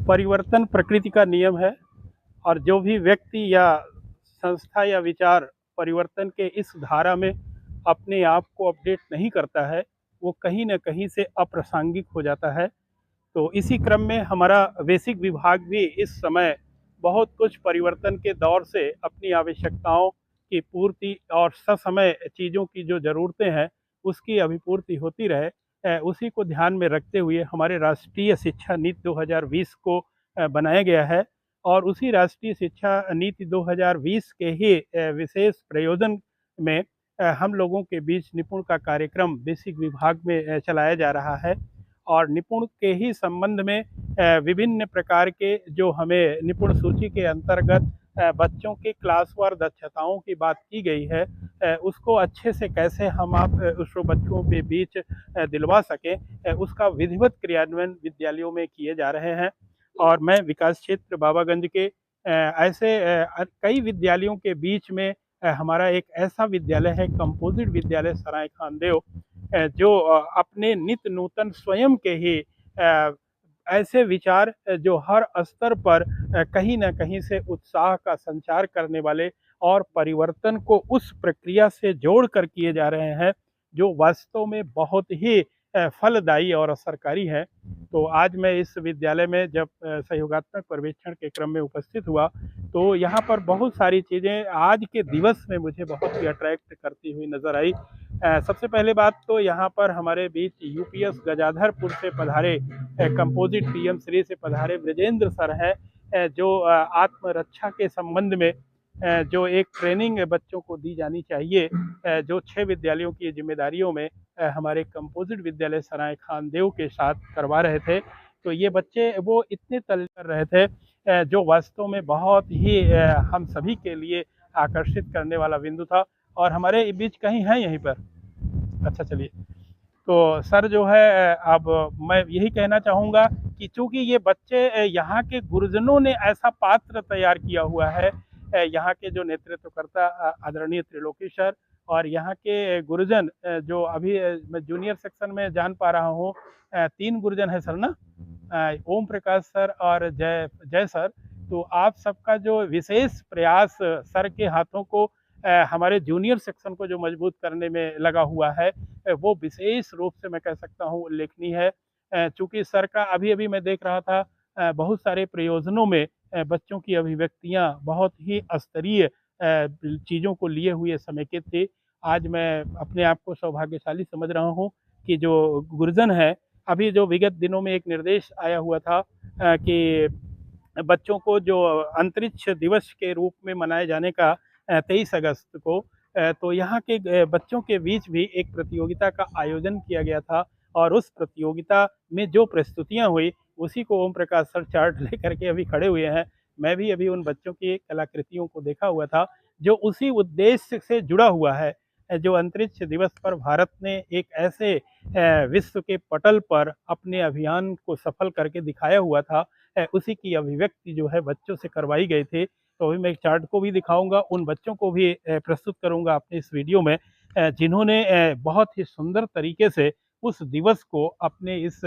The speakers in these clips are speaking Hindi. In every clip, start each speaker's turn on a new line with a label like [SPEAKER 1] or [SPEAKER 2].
[SPEAKER 1] परिवर्तन प्रकृति का नियम है और जो भी व्यक्ति या संस्था या विचार परिवर्तन के इस धारा में अपने आप को अपडेट नहीं करता है, वो कहीं न कहीं से अप्रासंगिक हो जाता है। तो इसी क्रम में हमारा बेसिक विभाग भी इस समय बहुत कुछ परिवर्तन के दौर से अपनी आवश्यकताओं की पूर्ति और ससमय चीज़ों की जो ज़रूरतें हैं, उसकी अभिपूर्ति होती रहे, उसी को ध्यान में रखते हुए हमारे राष्ट्रीय शिक्षा नीति 2020 को बनाया गया है। और उसी राष्ट्रीय शिक्षा नीति 2020 के ही विशेष प्रयोजन में हम लोगों के बीच निपुण का कार्यक्रम बेसिक विभाग में चलाया जा रहा है। और निपुण के ही संबंध में विभिन्न प्रकार के जो हमें निपुण सूची के अंतर्गत बच्चों के क्लासवार दक्षताओं की बात की गई है, उसको अच्छे से कैसे हम आप उसको बच्चों के बीच दिलवा सकें, उसका विधिवत क्रियान्वयन विद्यालयों में किए जा रहे हैं। और मैं विकास क्षेत्र बाबागंज के ऐसे कई विद्यालयों के बीच में हमारा एक ऐसा विद्यालय है कंपोजिट विद्यालय सराय खानदेव, जो अपने नित्य नूतन स्वयं के ही ऐसे विचार जो हर स्तर पर कहीं न कहीं से उत्साह का संचार करने वाले और परिवर्तन को उस प्रक्रिया से जोड़ कर किए जा रहे हैं, जो वास्तव में बहुत ही फलदायी और असरकारी है। तो आज मैं इस विद्यालय में जब सहयोगात्मक पर्यवेक्षण के क्रम में उपस्थित हुआ, तो यहाँ पर बहुत सारी चीज़ें आज के दिवस में मुझे बहुत ही अट्रैक्ट करती हुई नज़र आई। सबसे पहले बात तो यहाँ पर हमारे बीच यूपीएस गजाधरपुर से पधारे कंपोजिट पीएम श्री से पधारे ब्रजेंद्र सर हैं, जो आत्मरक्षा के संबंध में जो एक ट्रेनिंग बच्चों को दी जानी चाहिए, जो 6 विद्यालयों की जिम्मेदारियों में हमारे कंपोजिट विद्यालय सराय खानदेव के साथ करवा रहे थे। तो ये बच्चे वो इतने तल्लीन कर रहे थे, जो वास्तव में बहुत ही हम सभी के लिए आकर्षित करने वाला बिंदु था। और हमारे बीच कहीं हैं यहीं पर? अच्छा, चलिए। तो सर जो है, अब मैं यही कहना चाहूँगा कि चूँकि ये बच्चे यहाँ के गुरुजनों ने ऐसा पात्र तैयार किया हुआ है, यहाँ के जो नेतृत्वकर्ता आदरणीय त्रिलोकी सर और यहाँ के गुरुजन, जो अभी मैं जूनियर सेक्शन में जान पा रहा हूँ, 3 गुरुजन हैं सर ना? ओम प्रकाश सर और जय जय सर। तो आप सबका जो विशेष प्रयास सर के हाथों को हमारे जूनियर सेक्शन को जो मजबूत करने में लगा हुआ है, वो विशेष रूप से मैं कह सकता हूँ उल्लेखनीय है। चूँकि सर का अभी-अभी मैं देख रहा था, बहुत सारे प्रयोजनों में बच्चों की अभिव्यक्तियाँ बहुत ही स्तरीय चीज़ों को लिए हुए समेकित थी। आज मैं अपने आप को सौभाग्यशाली समझ रहा हूँ कि जो गुरुजन है, अभी जो विगत दिनों में एक निर्देश आया हुआ था कि बच्चों को जो अंतरिक्ष दिवस के रूप में मनाए जाने का 23 अगस्त को, तो यहाँ के बच्चों के बीच भी एक प्रतियोगिता का आयोजन किया गया था। और उस प्रतियोगिता में जो प्रस्तुतियाँ हुई, उसी को ओम प्रकाश सर चार्ट लेकर के अभी खड़े हुए हैं। मैं भी अभी उन बच्चों की कलाकृतियों को देखा हुआ था, जो उसी उद्देश्य से जुड़ा हुआ है। जो अंतरिक्ष दिवस पर भारत ने एक ऐसे विश्व के पटल पर अपने अभियान को सफल करके दिखाया हुआ था, उसी की अभिव्यक्ति जो है बच्चों से करवाई गई थी। तो अभी मैं एक चार्ट को भी दिखाऊँगा, उन बच्चों को भी प्रस्तुत करूँगा अपने इस वीडियो में, जिन्होंने बहुत ही सुंदर तरीके से उस दिवस को अपने इस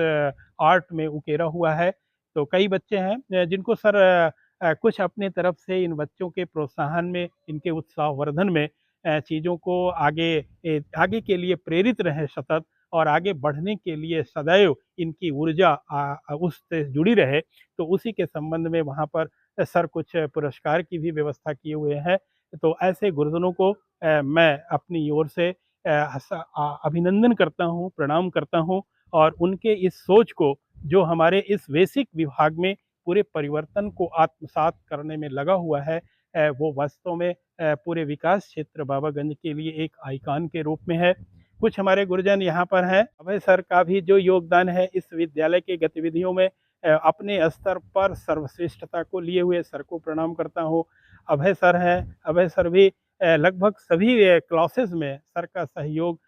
[SPEAKER 1] आर्ट में उकेरा हुआ है। तो कई बच्चे हैं जिनको सर कुछ अपनी तरफ से इन बच्चों के प्रोत्साहन में, इनके उत्साहवर्धन में चीज़ों को आगे के लिए प्रेरित रहें सतत, और आगे बढ़ने के लिए सदैव इनकी ऊर्जा उससे जुड़ी रहे। तो उसी के संबंध में वहाँ पर सर कुछ पुरस्कार की भी व्यवस्था किए हुए हैं। तो ऐसे गुरुजनों को मैं अपनी ओर से अभिनंदन करता हूँ, प्रणाम करता हूँ। और उनके इस सोच को, जो हमारे इस बेसिक विभाग में पूरे परिवर्तन को आत्मसात करने में लगा हुआ है, वो वास्तव में पूरे विकास क्षेत्र बाबागंज के लिए एक आइकॉन के रूप में है। कुछ हमारे गुरुजन यहाँ पर हैं। अभय सर का भी जो योगदान है इस विद्यालय की गतिविधियों में, अपने स्तर पर सर्वश्रेष्ठता को लिए हुए सर को प्रणाम करता हूँ। अभय सर हैं, अभय सर भी लगभग सभी क्लासेस में सर का सहयोग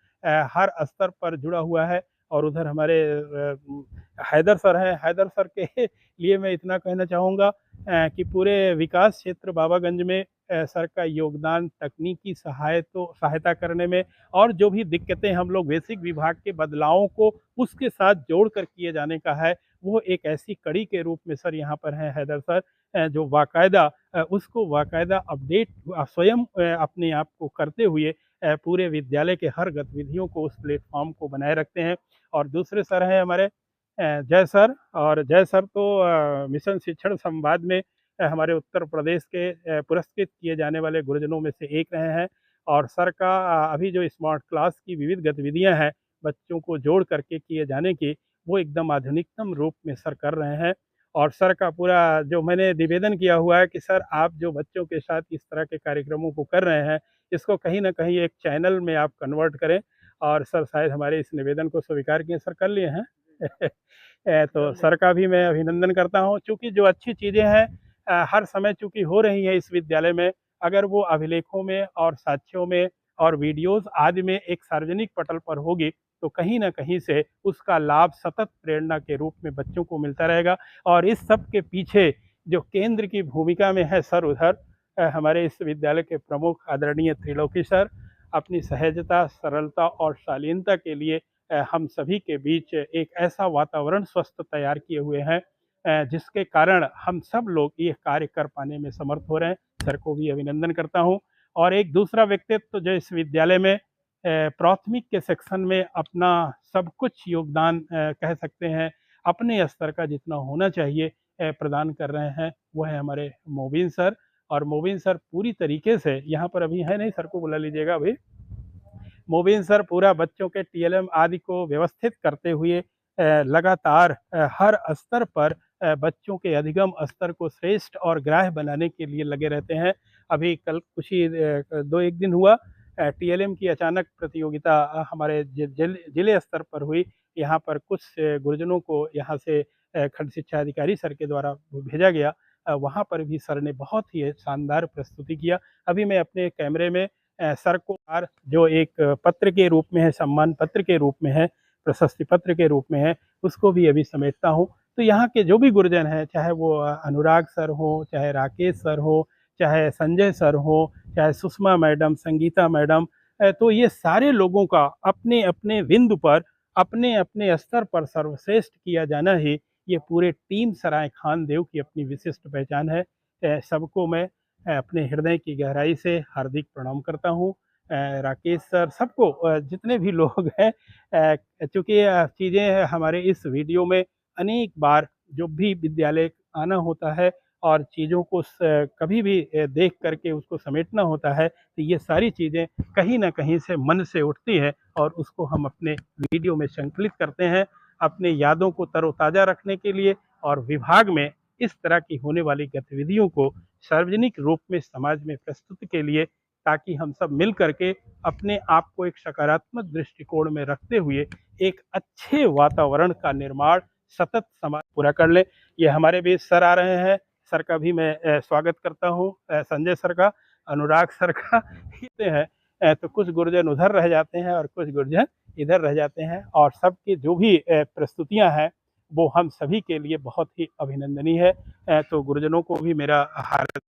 [SPEAKER 1] हर स्तर पर जुड़ा हुआ है। और उधर हमारे हैदर सर हैं, हैदर सर के लिए मैं इतना कहना चाहूँगा कि पूरे विकास क्षेत्र बाबागंज में सर का योगदान तकनीकी सहायता करने में, और जो भी दिक्कतें हम लोग बेसिक विभाग के बदलावों को उसके साथ जोड़ कर किए जाने का है, वो एक ऐसी कड़ी के रूप में सर यहाँ पर हैं हैदर सर, जो उसको बाकायदा अपडेट स्वयं अपने आप को करते हुए पूरे विद्यालय के हर गतिविधियों को, उस प्लेटफॉर्म को बनाए रखते हैं। और दूसरे सर हैं हमारे जय सर। और जय सर तो मिशन शिक्षण संवाद में हमारे उत्तर प्रदेश के पुरस्कृत किए जाने वाले गुरुजनों में से एक रहे हैं। और सर का अभी जो स्मार्ट क्लास की विविध गतिविधियां हैं बच्चों को जोड़ करके किए जाने की, वो एकदम आधुनिकतम रूप में सर कर रहे हैं। और सर का पूरा जो मैंने निवेदन किया हुआ है कि सर आप जो बच्चों के साथ इस तरह के कार्यक्रमों को कर रहे हैं, इसको कहीं ना कहीं एक चैनल में आप कन्वर्ट करें। और सर शायद हमारे इस निवेदन को स्वीकार किए, सर कर लिए हैं। तो सर का भी मैं अभिनंदन करता हूँ, चूँकि जो अच्छी चीज़ें हैं हर समय चूँकि हो रही हैं इस विद्यालय में, अगर वो अभिलेखों में और साक्ष्यों में और वीडियोज़ आदि में एक सार्वजनिक पटल पर होगी, तो कहीं न कहीं से उसका लाभ सतत प्रेरणा के रूप में बच्चों को मिलता रहेगा। और इस सब के पीछे जो केंद्र की भूमिका में है सर, उधर हमारे इस विद्यालय के प्रमुख आदरणीय त्रिलोकी सर अपनी सहजता, सरलता और शालीनता के लिए हम सभी के बीच एक ऐसा वातावरण स्वस्थ तैयार किए हुए हैं जिसके कारण हम सब लोग ये कार्य कर पाने में समर्थ हो रहे हैं। सर को भी अभिनंदन करता हूँ। और एक दूसरा व्यक्तित्व जो इस विद्यालय में प्राथमिक के सेक्शन में अपना सब कुछ योगदान कह सकते हैं, अपने स्तर का जितना होना चाहिए प्रदान कर रहे हैं, वो है हमारे मोबिन सर। और मोबिन सर पूरी तरीके से यहाँ पर अभी है नहीं, सर को बुला लीजिएगा अभी। मोबिन सर पूरा बच्चों के टीएलएम आदि को व्यवस्थित करते हुए लगातार हर स्तर पर बच्चों के अधिगम स्तर को श्रेष्ठ और ग्राह्य बनाने के लिए लगे रहते हैं। अभी कल कुछ ही 2-1 दिन हुआ, टीएलएम की अचानक प्रतियोगिता हमारे जिले स्तर पर हुई। यहाँ पर कुछ गुरुजनों को यहाँ से खंड शिक्षा अधिकारी सर के द्वारा भेजा गया। वहाँ पर भी सर ने बहुत ही शानदार प्रस्तुति किया। अभी मैं अपने कैमरे में सर को जो एक पत्र के रूप में है, सम्मान पत्र के रूप में है, प्रशस्ति पत्र के रूप में है, उसको भी अभी समेटता हूँ। तो यहाँ के जो भी गुरुजन हैं, चाहे वो अनुराग सर हो, चाहे राकेश सर हो, चाहे संजय सर हो, चाहे सुषमा मैडम, संगीता मैडम, तो ये सारे लोगों का अपने अपने बिंदु पर, अपने अपने स्तर पर सर्वश्रेष्ठ किया जाना ही ये पूरे टीम सराय खान देव की अपनी विशिष्ट पहचान है। सबको मैं अपने हृदय की गहराई से हार्दिक प्रणाम करता हूँ। राकेश सर, सबको जितने भी लोग हैं, चूँकि चीज़ें हमारे इस वीडियो में अनेक बार जो भी विद्यालय आना होता है और चीज़ों को कभी भी देख करके उसको समेटना होता है, तो ये सारी चीज़ें कहीं न कहीं से मन से उठती हैं और उसको हम अपने वीडियो में संकलित करते हैं, अपने यादों को तरोताज़ा रखने के लिए और विभाग में इस तरह की होने वाली गतिविधियों को सार्वजनिक रूप में समाज में प्रस्तुत के लिए, ताकि हम सब मिल करके अपने आप को एक सकारात्मक दृष्टिकोण में रखते हुए एक अच्छे वातावरण का निर्माण सतत समाज पूरा कर ले। ये हमारे बीच सर आ रहे हैं, सर का भी मैं स्वागत करता हूँ, संजय सर का, अनुराग सर का। कहते हैं तो कुछ गुरुजन उधर रह जाते हैं और कुछ गुरुजन इधर रह जाते हैं, और सबकी जो भी प्रस्तुतियाँ हैं वो हम सभी के लिए बहुत ही अभिनंदनीय है। तो गुरुजनों को भी मेरा हार्दिक,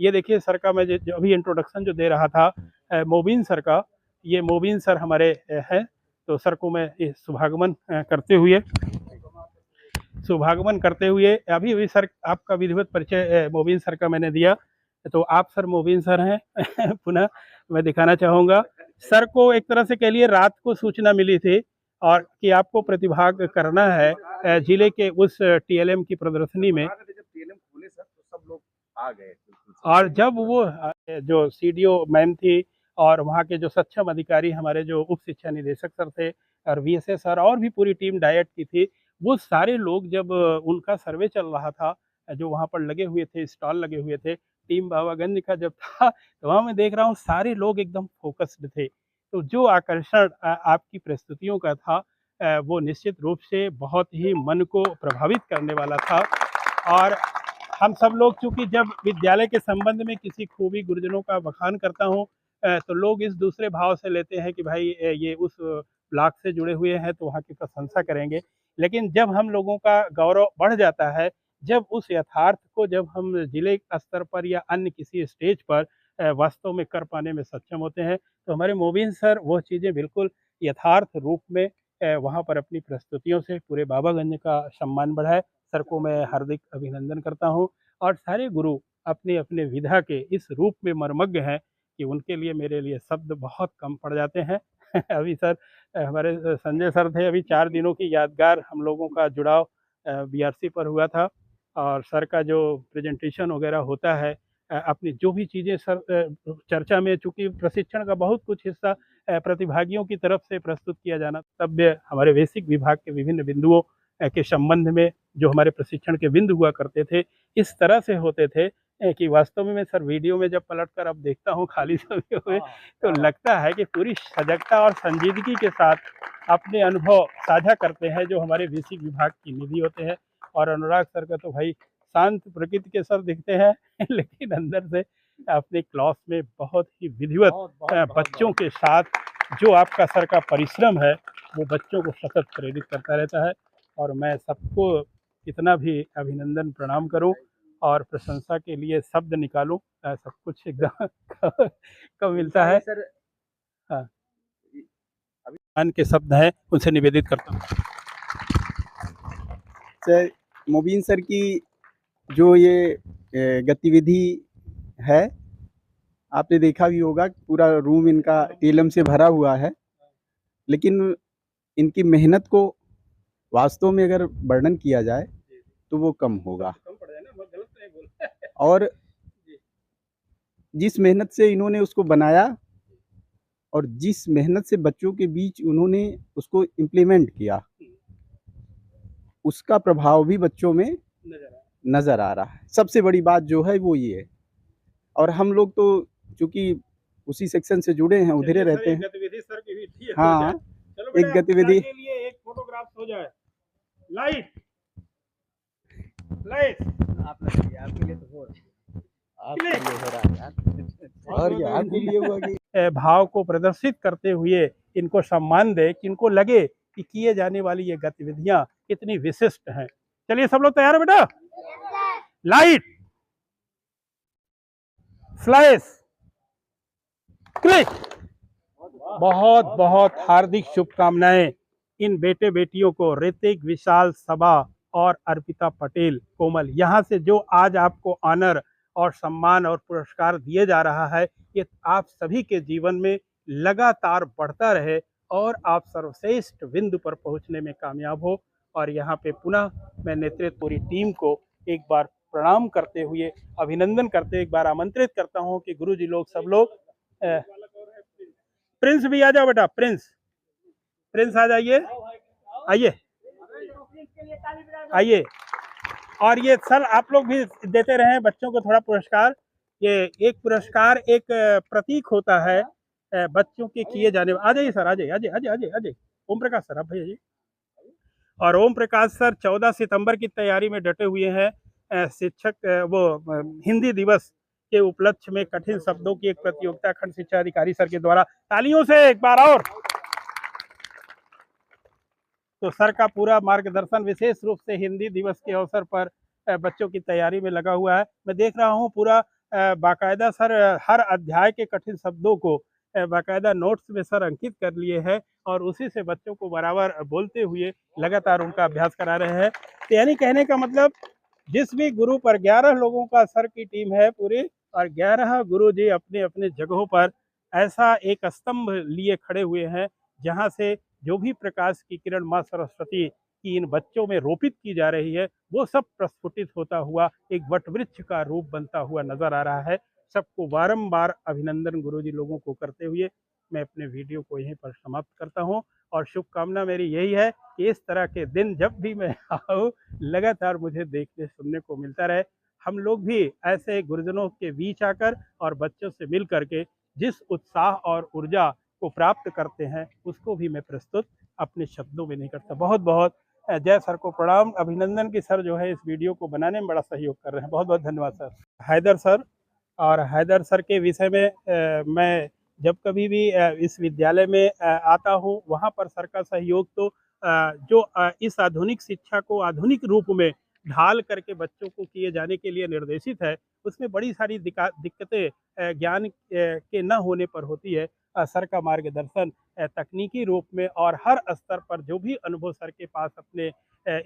[SPEAKER 1] ये देखिए सर का मैं जो अभी इंट्रोडक्शन जो दे रहा था मोबिन सर का, ये मोबिन सर हमारे हैं। तो सर को मैं शुभागमन करते हुए अभी अभी सर आपका विधिवत परिचय मोबिन सर का मैंने दिया, तो आप सर मोबिन सर हैं। पुनः मैं दिखाना चाहूँगा सर को, एक तरह से कह लिए रात को सूचना मिली थी और कि आपको प्रतिभाग करना है जिले के उस टीएलएम की प्रदर्शनी में। जब टीएलएम खोले सर तो सब लोग आ गए, और जब वो जो सीडीओ मैम थी और वहाँ के जो सक्षम अधिकारी हमारे जो उप शिक्षा निदेशक सर थे और वीएसए सर और भी पूरी टीम डायट की थी, वो सारे लोग जब उनका सर्वे चल रहा था, जो वहाँ पर लगे हुए थे, स्टॉल लगे हुए थे, टीम बाबागंज का जब था, तो वहाँ मैं देख रहा हूँ सारे लोग एकदम फोकस्ड थे। तो जो आकर्षण आपकी प्रस्तुतियों का था वो निश्चित रूप से बहुत ही मन को प्रभावित करने वाला था। और हम सब लोग चूँकि जब विद्यालय के संबंध में किसी खूबी गुरुजनों का बखान करता हूँ तो लोग इस दूसरे भाव से लेते हैं कि भाई ये उस ब्लॉक से जुड़े हुए हैं तो वहाँ की प्रशंसा करेंगे। लेकिन जब हम लोगों का गौरव बढ़ जाता है जब उस यथार्थ को जब हम जिले स्तर पर या अन्य किसी स्टेज पर वास्तव में कर पाने में सक्षम होते हैं, तो हमारे मोबिन सर वो चीज़ें बिल्कुल यथार्थ रूप में वहाँ पर अपनी प्रस्तुतियों से पूरे बाबागंज का सम्मान बढ़ाए। सर को मैं हार्दिक अभिनंदन करता हूँ और सारे गुरु अपने अपने विधा के इस रूप में मर्मज्ञ हैं कि उनके लिए मेरे लिए शब्द बहुत कम पड़ जाते हैं। अभी सर हमारे संजय सर थे, अभी 4 दिनों की यादगार हम लोगों का जुड़ाव बीआरसी पर हुआ था और सर का जो प्रेजेंटेशन वगैरह होता है अपनी जो भी चीज़ें सर चर्चा में, चूँकि प्रशिक्षण का बहुत कुछ हिस्सा प्रतिभागियों की तरफ से प्रस्तुत किया जाना, तब हमारे बेसिक विभाग के विभिन्न बिंदुओं के संबंध में जो हमारे प्रशिक्षण के बिंदु हुआ करते थे, इस तरह से होते थे कि वास्तव में मैं सर वीडियो में जब पलट कर अब देखता हूँ खाली समय में, तो लगता है कि पूरी सजगता और संजीदगी के साथ अपने अनुभव साझा करते हैं जो हमारे बेसिक विभाग की निधि होते हैं। और अनुराग सर का तो भाई शांत प्रकृति के सर दिखते हैं लेकिन अंदर से अपने क्लास में बहुत ही विधिवत बच्चों के साथ जो आपका सर का परिश्रम है वो बच्चों को सतत प्रेरित करता रहता है। और मैं सबको कितना भी अभिनंदन प्रणाम करूं और प्रशंसा के लिए शब्द निकालूं, सब कुछ एकदम कब मिलता है। हाँ, अभिमान के शब्द हैं उनसे निवेदित करता हूँ।
[SPEAKER 2] सर मोबिन सर की जो ये गतिविधि है, आपने देखा भी होगा पूरा रूम इनका टेलम से भरा हुआ है, लेकिन इनकी मेहनत को वास्तव में अगर वर्णन किया जाए तो वो कम होगा। और जिस मेहनत से इन्होंने उसको बनाया और जिस मेहनत से बच्चों के बीच उन्होंने उसको इम्प्लीमेंट किया, उसका प्रभाव भी बच्चों में नज़र आ रहा है। सबसे बड़ी बात जो है वो ये है। और हम लोग तो चूँकि उसी सेक्शन से जुड़े हैं, उधर रहते हैं।
[SPEAKER 1] गतिविधि सर की भी थी।
[SPEAKER 2] हाँ, एक गतिविधि
[SPEAKER 1] एक फोटोग्राफ हो जाए। लाइट लाइट
[SPEAKER 2] आपके लिए तो हो रहा है यार। और क्या आपके लिए हुआ कि
[SPEAKER 1] भाव को प्रदर्शित करते हुए इनको सम्मान दे कि इनको लगे कि किए जाने वाली ये गतिविधियां कितनी विशिष्ट हैं। चलिए सब लोग तैयार है बेटा? Light flash click. बहुत बहुत हार्दिक शुभकामनाएं इन बेटे बेटियों को, ऋतिक, विशाल, सबा और अर्पिता पटेल, कोमल, यहाँ से जो आज आपको ऑनर और सम्मान और पुरस्कार दिए जा रहा है, ये आप सभी के जीवन में लगातार बढ़ता रहे और आप सर्वश्रेष्ठ बिंदु पर पहुंचने में कामयाब हो। और यहाँ पे पुनः मैं नेतृत्व पूरी टीम को एक बार प्रणाम करते हुए, अभिनंदन करते हुए एक बार आमंत्रित करता हूँ कि गुरुजी लोग सब लोग, प्रिंस भी आ जाओ बेटा, प्रिंस आ जाइए, आइए आइए। और ये सर आप लोग भी देते रहे बच्चों को थोड़ा पुरस्कार। ये एक पुरस्कार एक प्रतीक होता है बच्चों के किए जाने। आ जाइए सर, आ जाइए, आ जाइए, आ जाइए, आ जाइए। ओम प्रकाश सर, आप भैया जी। और ओम प्रकाश सर 14 सितंबर की तैयारी में डटे हुए हैं। शिक्षक वो हिंदी दिवस के उपलक्ष्य में कठिन शब्दों की एक प्रतियोगिता खंड शिक्षा अधिकारी सर के द्वारा, तालियों से एक बार और। तो सर का पूरा मार्गदर्शन विशेष रूप से हिंदी दिवस के अवसर पर बच्चों की तैयारी में लगा हुआ है। मैं देख रहा हूँ पूरा बाकायदा सर हर अध्याय के कठिन शब्दों को बाकायदा नोट्स में सर अंकित कर लिए हैं और उसी से बच्चों को बराबर बोलते हुए लगातार उनका अभ्यास करा रहे हैं। तो यानी कहने का मतलब, जिस भी गुरु पर 11 लोगों का सर की टीम है पूरी, और 11 गुरु जी अपने अपने जगहों पर ऐसा एक स्तंभ लिए खड़े हुए हैं जहाँ से जो भी प्रकाश की किरण माँ सरस्वती की इन बच्चों में रोपित की जा रही है, वो सब प्रस्फुटित होता हुआ एक वटवृक्ष का रूप बनता हुआ नजर आ रहा है। सबको बारंबार अभिनंदन गुरुजी लोगों को करते हुए मैं अपने वीडियो को यहीं पर समाप्त करता हूं। और शुभकामना मेरी यही है कि इस तरह के दिन जब भी मैं आऊँ, लगातार मुझे देखने सुनने को मिलता रहे। हम लोग भी ऐसे गुरुजनों के बीच आकर और बच्चों से मिल करके जिस उत्साह और ऊर्जा को प्राप्त करते हैं, उसको भी मैं प्रस्तुत अपने शब्दों में नहीं करता। बहुत बहुत जय सर को प्रणाम, अभिनंदन कि सर जो है इस वीडियो को बनाने में बड़ा सहयोग कर रहे हैं। बहुत बहुत धन्यवाद सर। हैदर सर, और हैदर सर के विषय में मैं जब कभी भी इस विद्यालय में आता हूँ, वहाँ पर सर का सहयोग तो जो इस आधुनिक शिक्षा को आधुनिक रूप में ढाल करके बच्चों को किए जाने के लिए निर्देशित है, उसमें बड़ी सारी दिक्कतें ज्ञान के न होने पर होती है। सर का मार्गदर्शन तकनीकी रूप में और हर स्तर पर जो भी अनुभव सर के पास अपने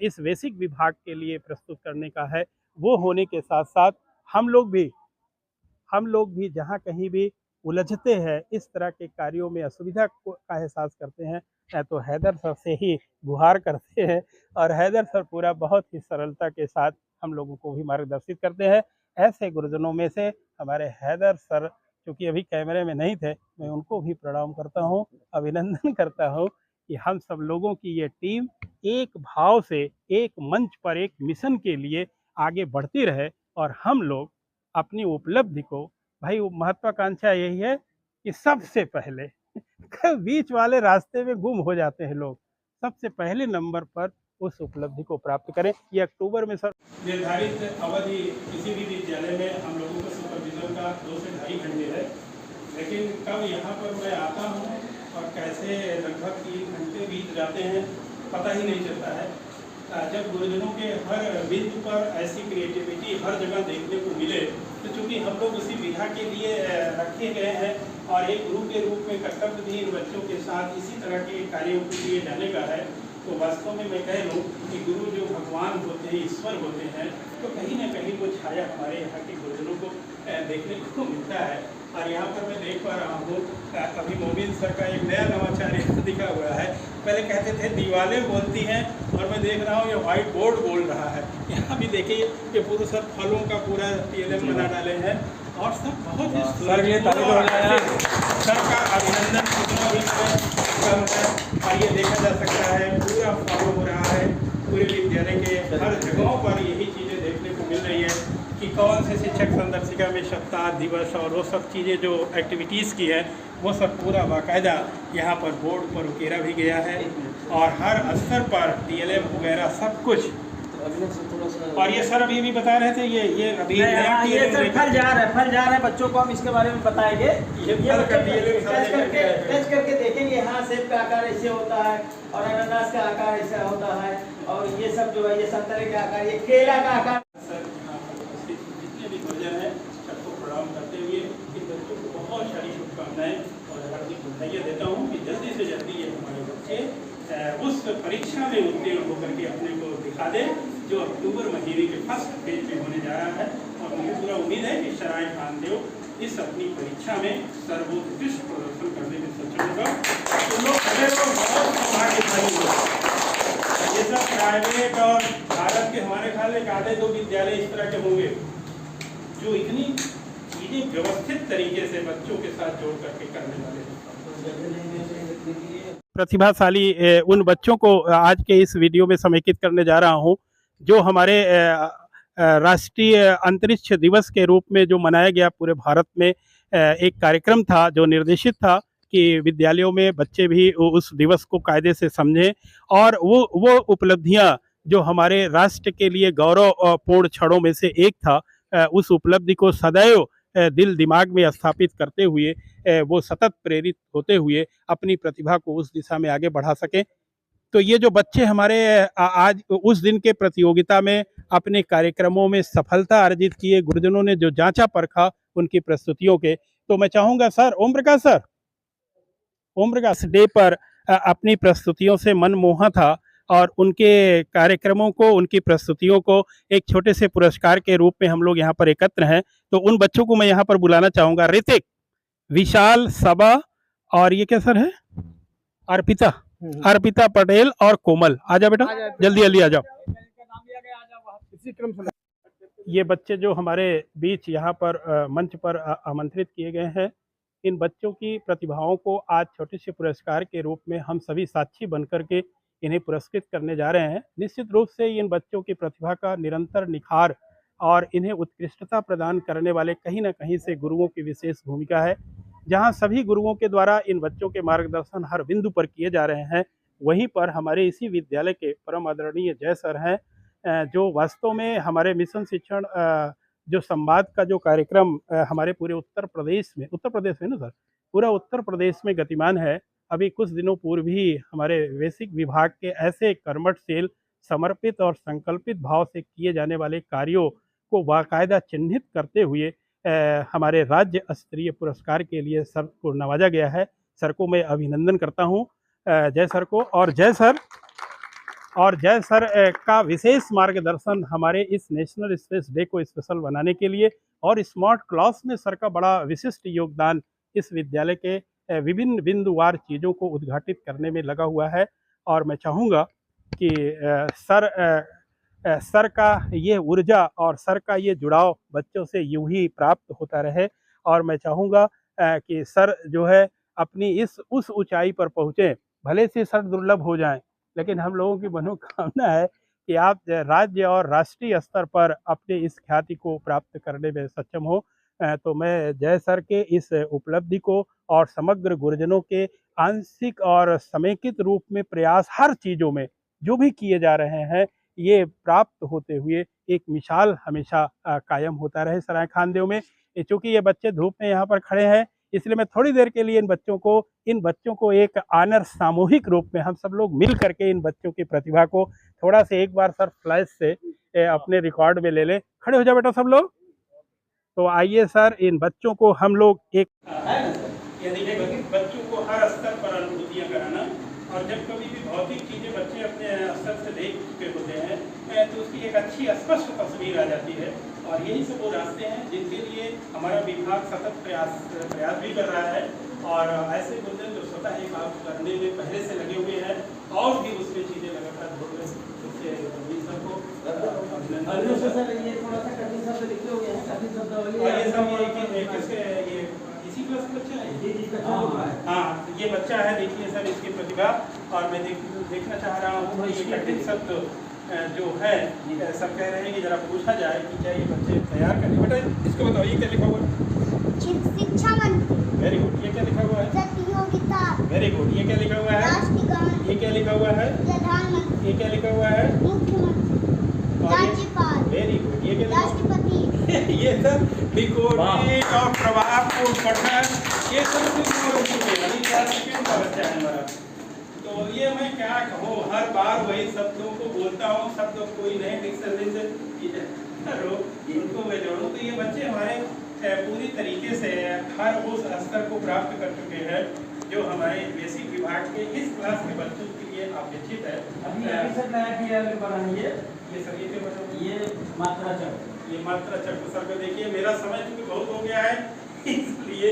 [SPEAKER 1] इस बेसिक विभाग के लिए प्रस्तुत करने का है, वो होने के साथ साथ हम लोग भी हम लोग भी जहाँ कहीं भी उलझते हैं, इस तरह के कार्यों में असुविधा का एहसास करते हैं, तो हैदर सर से ही गुहार करते हैं और हैदर सर पूरा बहुत ही सरलता के साथ हम लोगों को भी मार्गदर्शित करते हैं। ऐसे गुरुजनों में से हमारे हैदर सर, चूँकि अभी कैमरे में नहीं थे, मैं उनको भी प्रणाम करता हूँ, अभिनंदन करता हूँ कि हम सब लोगों की ये टीम एक भाव से, एक मंच पर, एक मिशन के लिए आगे बढ़ती रहे और हम लोग अपनी उपलब्धि को, भाई महत्वाकांक्षा यही है कि सबसे पहले बीच वाले रास्ते में गुम हो जाते हैं लोग, सबसे पहले नंबर पर उस उपलब्धि को प्राप्त करें। ये अक्टूबर में सर निर्धारित अवधि किसी भी विद्यालय में हम लोगों का सुपरविजन का 2 से ढाई घंटे है, लेकिन कब यहाँ पर मैं आता हूँ और कैसे लगभग 3 घंटे बीत जाते हैं पता ही नहीं चलता है। जब गुरुजनों के हर बिंदु पर ऐसी क्रिएटिविटी हर जगह देखने को मिले, तो चूँकि हम लोग उसी विधा के लिए रखे गए हैं और एक गुरु के रूप में कर्तव्य भी इन बच्चों के साथ इसी तरह के कार्यों के लिए जाने का है, तो वास्तव में मैं कह लूँ कि गुरु जो भगवान होते हैं, ईश्वर होते हैं, तो कहीं ना कहीं वो छाया हमारे यहाँ के गुरुजनों को देखने को मिलता है। और यहाँ पर मैं देख पा रहा हूँ अभी मोबिन सर का एक नया नवाचार यहाँ दिखा हुआ है। पहले कहते थे दीवारें बोलती हैं, और मैं देख रहा हूँ ये व्हाइट बोर्ड बोल रहा है। यहाँ भी देखिए ये पूरे सर फलों का पूरा TLM बना डाले हैं और सब बहुत ही सर का अभिनंदन कितना भी कम है। और ये देखा जा सकता है पूरा फॉलो हो रहा है, पूरे विद्यालय के हर जगहों पर यही चीज़ें देखने को मिल रही है कि कौन से शिक्षक संदर्शिका में सप्ताह दिवस और वो सब चीज़ें जो एक्टिविटीज़ की है, वो सब पूरा बाकायदा यहाँ पर बोर्ड पर उकेरा भी गया है और हर स्तर पर TLM वगैरह सब कुछ। और ये सर अभी भी बता रहे थे ये अभी
[SPEAKER 3] ये सर फल जा रहा है बच्चों को हम इसके बारे में बताएंगे। ये टच करके देखेंगे, हाँ सेब का आकार ऐसे होता है और अनानास का आकार ऐसा होता है और ये सब जो है ये संतरे का आकार, ये केला का आकार।
[SPEAKER 1] जितने भी गुरुजन हैं सबको प्रणाम करते हुए इन बच्चों को बहुत सारी शुभकामनाएं और हार्दिक बधाइयाँ देता हूँ कि जल्दी से जल्दी ये हमारे बच्चे उस परीक्षा में उत्तीर्ण होकर के अपने को दिखा दे जो अक्टूबर महीने के फर्स्ट फेज में होने जा रहा है। और मुझे पूरा उम्मीद है कि शराय खानदेव इस अपनी परीक्षा में सर्वोत्कृष्ट प्रदर्शन करने में सक्षम होगा। तो लोग बहुत सौभाग्यशाली होगा। ये सब प्राइवेट और भारत के हमारे ख्याल में आधे 2 विद्यालय इस तरह के होंगे जो इतनी चीज़ें व्यवस्थित तरीके से बच्चों के साथ जोड़ करके करने वाले हैं। प्रतिभाशाली उन बच्चों को आज के इस वीडियो में समेकित करने जा रहा हूं जो हमारे राष्ट्रीय अंतरिक्ष दिवस के रूप में जो मनाया गया पूरे भारत में एक कार्यक्रम था जो निर्देशित था कि विद्यालयों में बच्चे भी उस दिवस को कायदे से समझें और वो उपलब्धियां जो हमारे राष्ट्र के लिए गौरवपूर्ण क्षणों में से एक था, उस उपलब्धि को सदैव दिल दिमाग में स्थापित करते हुए वो सतत प्रेरित होते हुए अपनी प्रतिभा को उस दिशा में आगे बढ़ा सकें। तो ये जो बच्चे हमारे आज उस दिन के प्रतियोगिता में अपने कार्यक्रमों में सफलता अर्जित किए, गुरुजनों ने जो जांचा परखा उनकी प्रस्तुतियों के, तो मैं चाहूँगा सर ओम प्रकाश डे पर अपनी प्रस्तुतियों से मन मोहा था और उनके कार्यक्रमों को, उनकी प्रस्तुतियों को एक छोटे से पुरस्कार के रूप में हम लोग यहाँ पर एकत्र हैं। तो उन बच्चों को मैं यहाँ पर बुलाना चाहूँगा, ऋतिक, विशाल, सबा और ये क्या सर है, अर्पिता पटेल और कोमल। आ जाओ बेटा, जल्दी आ जाओ। ये बच्चे जो हमारे बीच यहाँ पर मंच पर आमंत्रित किए गए हैं, इन बच्चों की प्रतिभाओं को आज छोटे से पुरस्कार के रूप में हम सभी साक्षी बनकर के इन्हें पुरस्कृत करने जा रहे हैं। निश्चित रूप से इन बच्चों की प्रतिभा का निरंतर निखार और इन्हें उत्कृष्टता प्रदान करने वाले कहीं ना कहीं से गुरुओं की विशेष भूमिका है। जहां सभी गुरुओं के द्वारा इन बच्चों के मार्गदर्शन हर बिंदु पर किए जा रहे हैं, वहीं पर हमारे इसी विद्यालय के परम आदरणीय जय सर हैं, जो वास्तव में हमारे मिशन शिक्षण जो संवाद का जो कार्यक्रम हमारे पूरे उत्तर प्रदेश में ना सर, पूरा उत्तर प्रदेश में गतिमान है। अभी कुछ दिनों पूर्व ही हमारे बेसिक विभाग के ऐसे कर्मठशील समर्पित और संकल्पित भाव से किए जाने वाले कार्यों को बाकायदा चिन्हित करते हुए हमारे राज्य स्तरीय पुरस्कार के लिए सर को नवाजा गया है। सर को मैं अभिनंदन करता हूँ। जय सर को और जय सर का विशेष मार्गदर्शन हमारे इस नेशनल स्पेस डे को स्पेशल बनाने के लिए और स्मार्ट क्लास में सर का बड़ा विशिष्ट योगदान इस विद्यालय के विभिन्न बिंदुवार चीज़ों को उद्घाटित करने में लगा हुआ है। और मैं चाहूँगा कि सर का ये ऊर्जा और सर का ये जुड़ाव बच्चों से यूं ही प्राप्त होता रहे। और मैं चाहूँगा कि सर जो है अपनी उस ऊंचाई पर पहुँचें। भले से सर दुर्लभ हो जाएं, लेकिन हम लोगों की मनोकामना है कि आप राज्य और राष्ट्रीय स्तर पर अपने इस ख्याति को प्राप्त करने में सक्षम हो। तो मैं जय सर के इस उपलब्धि को और समग्र गुरुजनों के आंशिक और समेकित रूप में प्रयास हर चीज़ों में जो भी किए जा रहे हैं ये प्राप्त होते हुए एक मिसाल हमेशा कायम होता रहे सराय खानदेव में। चूँकि ये बच्चे धूप में यहाँ पर खड़े हैं, इसलिए मैं थोड़ी देर के लिए इन बच्चों को एक आनर सामूहिक रूप में हम सब लोग मिल करके इन बच्चों की प्रतिभा को थोड़ा से एक बार सर फ्लैश से अपने रिकॉर्ड में ले लें। खड़े हो जाओ बेटा सब लोग। तो आइए सर इन बच्चों को हम लोग एक यानी बच्चों को हर स्तर पर अनुभूतियाँ कराना और जब कभी भी भौतिक चीज़ें बच्चे अपने स्तर से देख चुके होते हैं तो उसकी एक अच्छी स्पष्ट तस्वीर आ जाती है। और यही सब वो रास्ते हैं जिनके लिए हमारा विभाग सतत प्रयास भी कर रहा है। और ऐसे गुरुजन जो स्वतः एक काम करने में पहले से लगे हुए हैं और भी उसमें चीज़ें लगातार हो रहे हैं, उससे सबको इसी क्लास का बच्चा है। हाँ, ये बच्चा है, देखिए सर इसकी प्रतिभा। और मैं देखना चाह रहा हूँ ये कठिन शब्द जो है सब कह रहे हैं कि जरा पूछा जाए कि क्या ये बच्चे तैयार करने। बेटा इसको बताओ ये क्या लिखा हुआ है?
[SPEAKER 4] शिक्षा मंत्री।
[SPEAKER 1] Very good. ये क्या लिखा हुआ है?
[SPEAKER 4] प्रतियोगिता।
[SPEAKER 1] Very good. ये क्या लिखा हुआ है?
[SPEAKER 4] राष्ट्रगान।
[SPEAKER 1] ये क्या लिखा हुआ है?
[SPEAKER 4] प्रधानमंत्री।
[SPEAKER 1] ये क्या लिखा हुआ है?
[SPEAKER 4] मुख्यमंत्री। राज्यपाल।
[SPEAKER 1] Very good. ये क्या लिखा?
[SPEAKER 4] राष्ट्रपति।
[SPEAKER 1] ये सब रिकॉर्डिंग और प्रभावपूर्ण पठन ये सब का बच्चा है हमारा। तो ये मैं क्या कहूँ, हर बार वही शब्दों को बोलता हूँ, शब्द कोई नए डिक्शनरी से उनको मैं जोड़ूँ। तो ये बच्चे हमारे पूरी तरीके से हर उस स्तर को प्राप्त कर चुके हैं जो हमारे बेसिक विभाग के इस क्लास के बच्चों के लिए अपेक्षित है।
[SPEAKER 3] अभी सर नया किया बनाएंगे
[SPEAKER 1] ये सर
[SPEAKER 3] ये मात्रा चक्र।
[SPEAKER 1] ये मात्रा चक्र सर को देखिए, मेरा समय चूँकि बहुत हो गया है इसलिए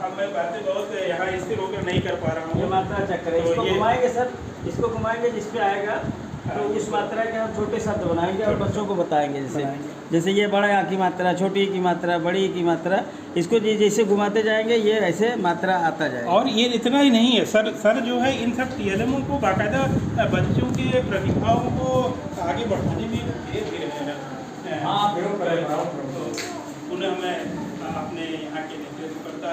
[SPEAKER 1] अब मैं बातें बहुत यहाँ स्थिर होकर नहीं कर पा रहा हूँ।
[SPEAKER 3] ये मात्रा चक्र है, इसको घुमाएंगे सर, इसको घुमाएंगे जिस पे आएगा तो उस मात्रा के हम छोटे शब्द बनाएंगे और बच्चों को बताएंगे। जैसे ये बड़ा आ की मात्रा, छोटी की मात्रा, बड़ी की मात्रा, इसको जैसे घुमाते जाएंगे ये ऐसे मात्रा आता जाएगा।
[SPEAKER 1] और ये इतना ही नहीं है सर जो है इन सब TLMों को बाकायदा बच्चों के प्रतिभाओं को आगे बढ़ाने में धीरे पुनः मैं अपने यहाँ के नेतृत्व करता